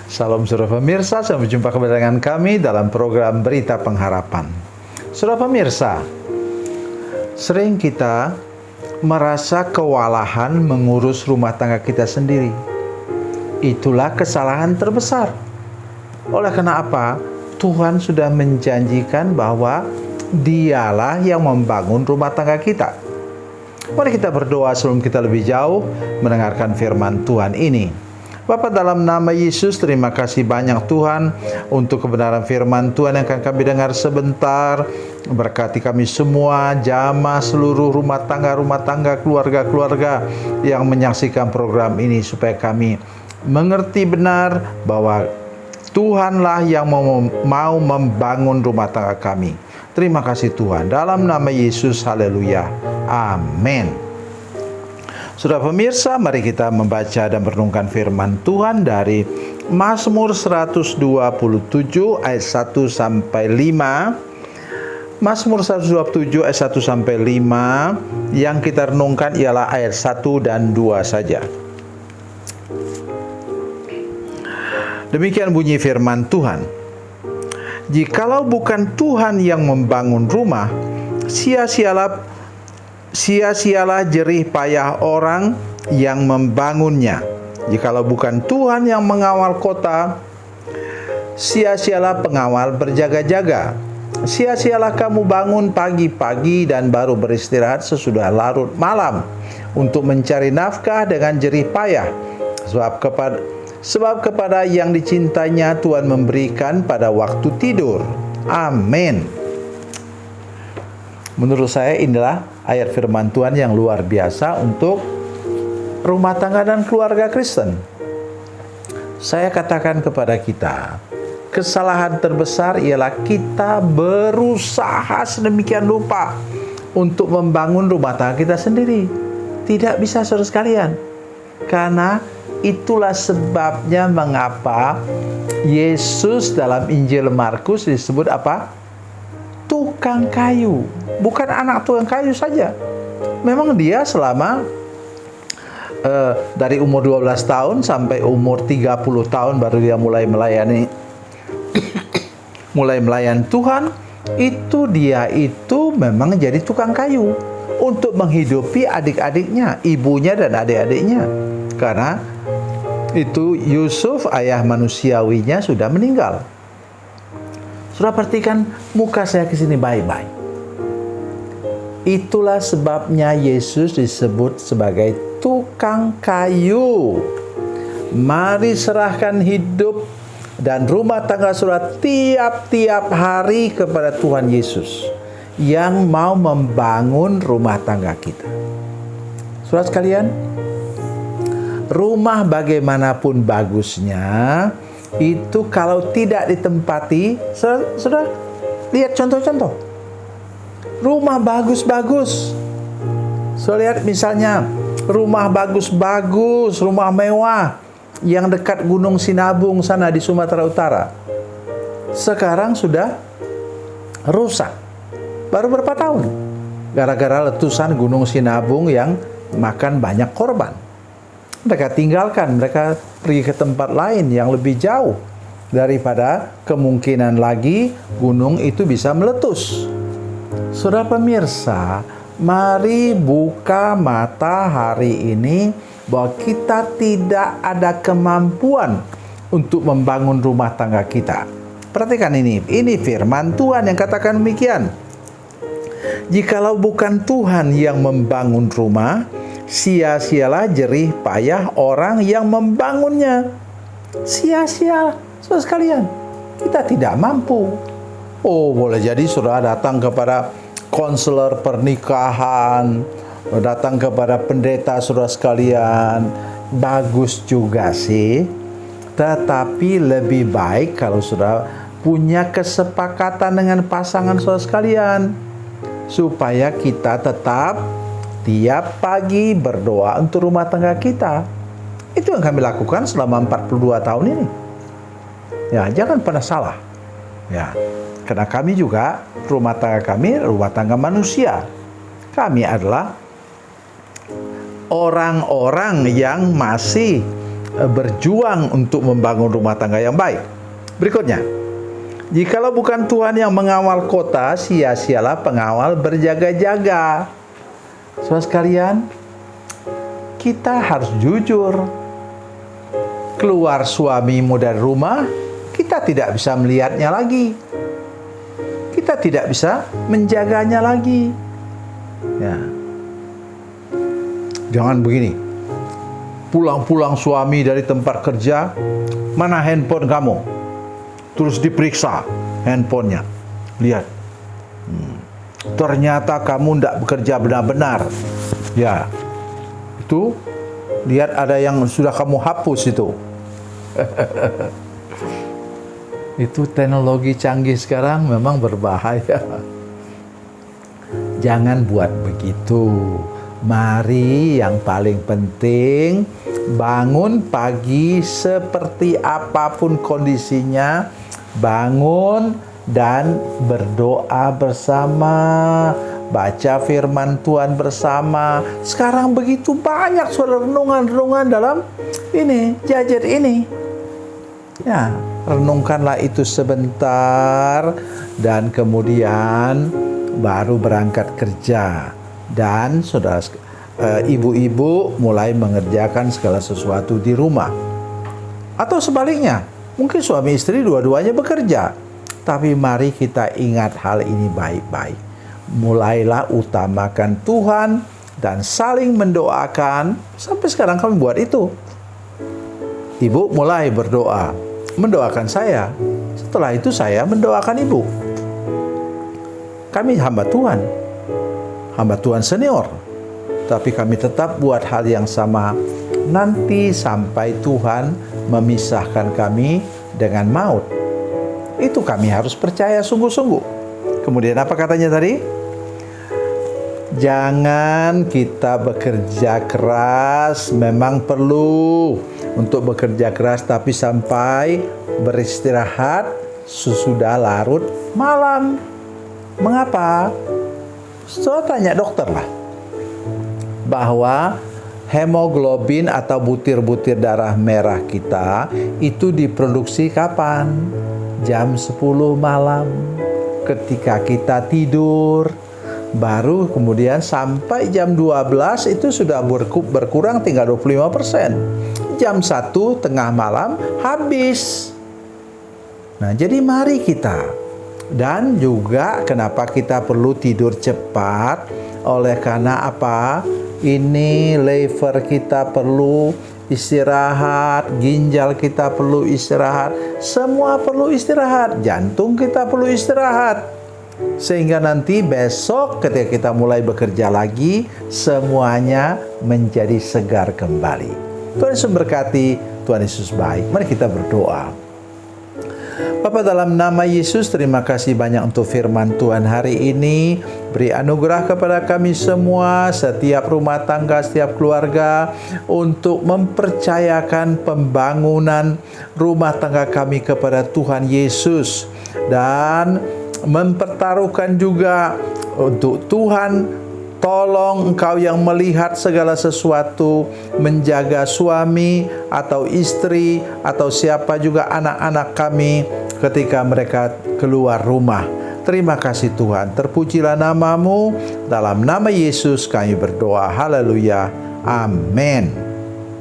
Salam saudara pemirsa, sampai jumpa kembali dengan kami dalam program Berita Pengharapan. Saudara pemirsa, sering kita merasa kewalahan mengurus rumah tangga kita sendiri. Itulah kesalahan terbesar. Oleh karena apa? Tuhan sudah menjanjikan bahwa Dialah yang membangun rumah tangga kita. Mari kita berdoa sebelum kita lebih jauh mendengarkan firman Tuhan ini. Bapa, dalam nama Yesus, terima kasih banyak Tuhan untuk kebenaran firman Tuhan yang akan kami dengar sebentar. Berkati kami semua, jamah seluruh rumah tangga, keluarga-keluarga yang menyaksikan program ini, supaya kami mengerti benar bahwa Tuhanlah yang mau membangun rumah tangga kami. Terima kasih Tuhan, dalam nama Yesus, haleluya, amin. Saudara pemirsa, mari kita membaca dan merenungkan firman Tuhan dari Mazmur 127 ayat 1 sampai 5. Mazmur 127 ayat 1 sampai 5, yang kita renungkan ialah ayat 1 dan 2 saja. Demikian bunyi firman Tuhan. Jikalau bukan Tuhan yang membangun rumah, sia-sialah jerih payah orang yang membangunnya. Jikalau bukan Tuhan yang mengawal kota, sia-sialah pengawal berjaga-jaga. Sia-sialah kamu bangun pagi-pagi dan baru beristirahat sesudah larut malam, untuk mencari nafkah dengan jerih payah. Sebab kepada yang dicintainya Tuhan memberikan pada waktu tidur. Amin. Menurut saya inilah ayat firman Tuhan yang luar biasa untuk rumah tangga dan keluarga Kristen. Saya katakan kepada kita, kesalahan terbesar ialah kita berusaha sedemikian rupa untuk membangun rumah tangga kita sendiri. Tidak bisa, saudara sekalian. Karena itulah sebabnya mengapa Yesus dalam Injil Markus disebut apa? Tukang kayu. Bukan anak tukang kayu saja. Memang dia selama dari umur 12 tahun sampai umur 30 tahun baru dia mulai melayani Tuhan. Dia itu memang jadi tukang kayu untuk menghidupi adik-adiknya, ibunya dan adik-adiknya. Karena itu Yusuf, ayah manusiawinya, sudah meninggal. Sudah perhatikan muka saya ke sini baik-baik. Itulah sebabnya Yesus disebut sebagai tukang kayu. Mari serahkan hidup dan rumah tangga saudara tiap-tiap hari kepada Tuhan Yesus yang mau membangun rumah tangga kita. Saudara sekalian, rumah bagaimanapun bagusnya, itu kalau tidak ditempati, saudara lihat contoh-contoh. Rumah bagus-bagus. Saudara lihat misalnya rumah bagus-bagus, rumah mewah yang dekat Gunung Sinabung sana di Sumatera Utara. Sekarang sudah rusak. Baru berapa tahun? Gara-gara letusan Gunung Sinabung yang makan banyak korban. Mereka tinggalkan, mereka pergi ke tempat lain yang lebih jauh daripada kemungkinan lagi gunung itu bisa meletus. Saudara pemirsa, mari buka mata hari ini bahwa kita tidak ada kemampuan untuk membangun rumah tangga kita. Perhatikan ini firman Tuhan yang katakan demikian. Jikalau bukan Tuhan yang membangun rumah, sia-sialah jerih payah orang yang membangunnya. Sia-sia, saudara sekalian. Kita tidak mampu. Oh, boleh jadi saudara datang kepada konselor pernikahan, datang kepada pendeta saudara sekalian. Bagus juga sih. Tetapi lebih baik kalau saudara punya kesepakatan dengan pasangan saudara sekalian, supaya kita tetap tiap pagi berdoa untuk rumah tangga kita. Itu yang kami lakukan selama 42 tahun ini. Ya, jangan pernah salah. Ya, karena kami juga rumah tangga manusia. Kami adalah orang-orang yang masih berjuang untuk membangun rumah tangga yang baik. Berikutnya, jikalau bukan Tuhan yang mengawal kota, sia-sialah pengawal berjaga-jaga. Saudara sekalian, kita harus jujur. Keluar suamimu dari rumah, kita tidak bisa melihatnya lagi. Kita tidak bisa menjaganya lagi. Ya. Jangan begini. Pulang-pulang suami dari tempat kerja, mana handphone kamu? Terus diperiksa handphonenya. Lihat. Ternyata kamu tidak bekerja benar-benar. Ya. Itu, lihat ada yang sudah kamu hapus itu. Itu teknologi canggih sekarang memang berbahaya. Jangan buat begitu. Mari yang paling penting, bangun pagi seperti apapun kondisinya, bangun dan berdoa bersama, baca firman Tuhan bersama. Sekarang begitu banyak renungan-renungan dalam ini, gadget ini. Ya, renungkanlah itu sebentar dan kemudian baru berangkat kerja. Dan saudara, ibu-ibu mulai mengerjakan segala sesuatu di rumah. Atau sebaliknya, mungkin suami istri dua-duanya bekerja. Tapi mari kita ingat hal ini baik-baik. Mulailah utamakan Tuhan dan saling mendoakan. Sampai sekarang kami buat itu. Ibu mulai berdoa, mendoakan saya. Setelah itu saya mendoakan ibu. Kami hamba Tuhan senior, tapi kami tetap buat hal yang sama nanti sampai Tuhan memisahkan kami dengan maut. Itu kami harus percaya sungguh-sungguh. Kemudian apa katanya tadi? Jangan kita bekerja keras, memang perlu untuk bekerja keras, tapi sampai beristirahat sesudah larut malam. Mengapa? Saudara tanya dokter lah, bahwa hemoglobin atau butir-butir darah merah kita itu diproduksi kapan? Jam 10 malam ketika kita tidur. Baru kemudian sampai jam 12 itu sudah berkurang tinggal 25%. Jam 1 tengah malam habis. Nah, jadi mari kita. Dan juga kenapa kita perlu tidur cepat? Oleh karena apa? Ini liver kita perlu istirahat, ginjal kita perlu istirahat, semua perlu istirahat, jantung kita perlu istirahat. Sehingga nanti besok ketika kita mulai bekerja lagi, semuanya menjadi segar kembali. Tuhan Yesus berkati, Tuhan Yesus baik. Mari kita berdoa. Bapa, dalam nama Yesus, terima kasih banyak untuk firman Tuhan hari ini. Beri anugerah kepada kami semua, setiap rumah tangga, setiap keluarga, untuk mempercayakan pembangunan rumah tangga kami kepada Tuhan Yesus. Dan mempertaruhkan juga untuk Tuhan, tolong Engkau yang melihat segala sesuatu, menjaga suami atau istri atau siapa juga anak-anak kami ketika mereka keluar rumah. Terima kasih Tuhan, terpujilah nama-Mu. Dalam nama Yesus kami berdoa, haleluya, amin.